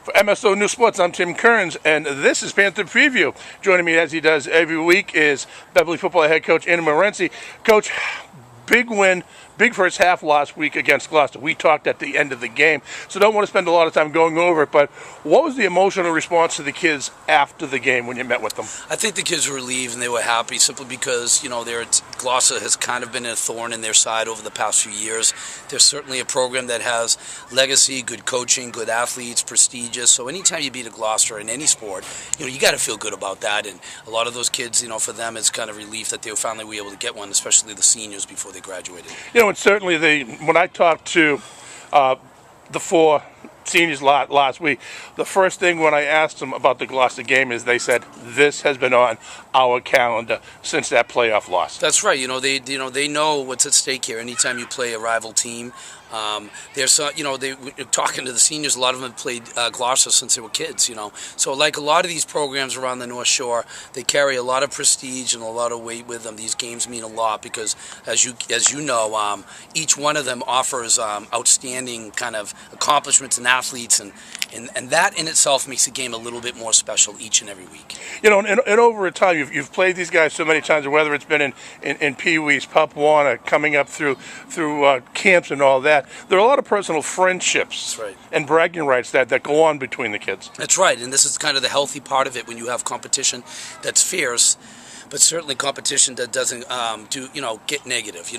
For MSO News Sports, I'm Tim Kearns, and this is Panther Preview. Joining me as he does every week is Beverly football head coach Morency. Coach, big win, big first half last week against Gloucester. We talked at the end of the game, so don't want to spend a lot of time going over it, but what was the emotional response to the kids after the game when you met with them? I think the kids were relieved and they were happy simply because, Gloucester has kind of been a thorn in their side over the past few years. They're certainly a program that has legacy, good coaching, good athletes, prestigious. So anytime you beat a Gloucester in any sport, you got to feel good about that. And a lot of those kids, for them, it's kind of relief that they finally were able to get one, especially the seniors before they graduated. And certainly when I talked to the four seniors last week, the first thing when I asked them about the Gloucester game is they said this has been on our calendar since that playoff loss. That's right. They know what's at stake here. Anytime you play a rival team, they're talking to the seniors. A lot of them have played Gloucester since they were kids. So like a lot of these programs around the North Shore, they carry a lot of prestige and a lot of weight with them. These games mean a lot because, as you know, each one of them offers outstanding kind of accomplishments and athletes, and that in itself makes the game a little bit more special each and every week. And over time, you've played these guys so many times, whether it's been in Pee Wee's, Pup Warner, coming up through camps and all that. There are a lot of personal friendships and bragging rights that go on between the kids. That's right, and this is kind of the healthy part of it when you have competition that's fierce, but certainly competition that doesn't get negative.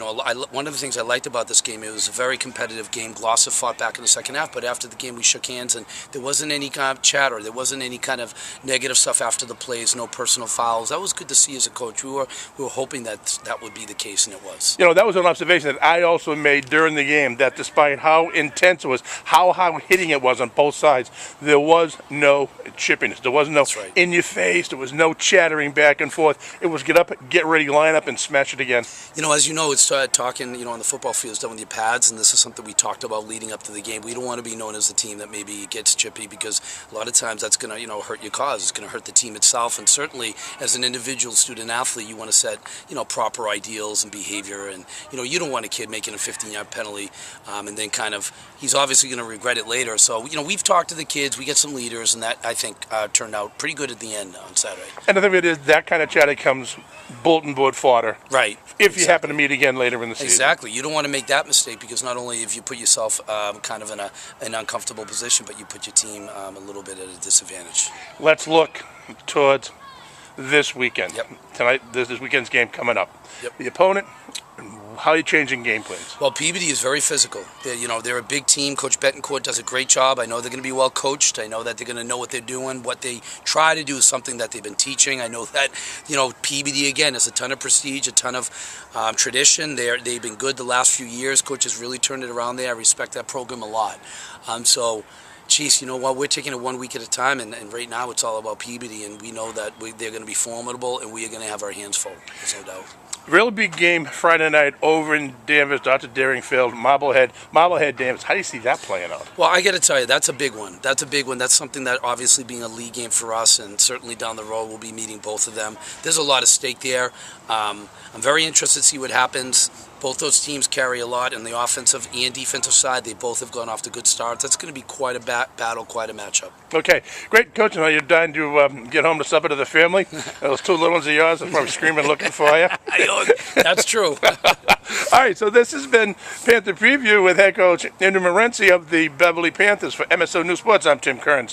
One of the things I liked about this game, it was a very competitive game. Gloucester fought back in the second half, but after the game we shook hands and there wasn't any kind of chatter. There wasn't any kind of negative stuff after the plays, no personal fouls. That was good to see as a coach. We were hoping that would be the case, and it was. That was an observation that I also made during the game, that despite how intense it was, how hard hitting it was on both sides, there was no chippiness. There was no in your face. There was no chattering back and forth. It was get up, get ready, line up, and smash it again. As you know, it's talking, on the football field, it's done with your pads, and this is something we talked about leading up to the game. We don't want to be known as a team that maybe gets chippy, because a lot of times that's going to, hurt your cause. It's going to hurt the team itself, and certainly as an individual student athlete, you want to set, proper ideals and behavior, and, you don't want a kid making a 15-yard penalty, and then he's obviously going to regret it later. So, we've talked to the kids, we get some leaders, and that, I think, turned out pretty good at the end on Saturday. And the thing of it is, that kind of chatter comes bulletin board fodder. Right. If you happen to meet again later in the season. Exactly. You don't want to make that mistake, because not only have you put yourself kind of in an uncomfortable position, but you put your team a little bit at a disadvantage. Let's look towards this weekend. Yep. Tonight, this weekend's game coming up. Yep. The opponent, how are you changing game plans? Well, Peabody is very physical. They're a big team. Coach Betancourt does a great job. I know they're going to be well coached. I know that they're going to know what they're doing. What they try to do is something that they've been teaching. I know that, Peabody, again, has a ton of prestige, a ton of tradition. They've been good the last few years. Coach has really turned it around there. I respect that program a lot. Geez, we're taking it 1 week at a time, and right now it's all about Peabody, and we know that they're going to be formidable, and we are going to have our hands full, there's no doubt. Real big game Friday night over in Danvers, Dr. Daringfield, Marblehead, Danvers. How do you see that playing out? Well, I got to tell you, that's a big one. That's a big one. That's something that, obviously, being a league game for us, and certainly down the road, we'll be meeting both of them. There's a lot at stake there. I'm very interested to see what happens. Both those teams carry a lot in the offensive and defensive side. They both have gone off to good starts. That's going to be quite a battle, quite a matchup. Okay, great. Coach, now you're dying to get home to supper to the family. Those two little ones of yours are probably screaming looking for you. That's true. All right, so this has been Panther Preview with head coach Morency of the Beverly Panthers. For MSO News Sports, I'm Tim Kearns.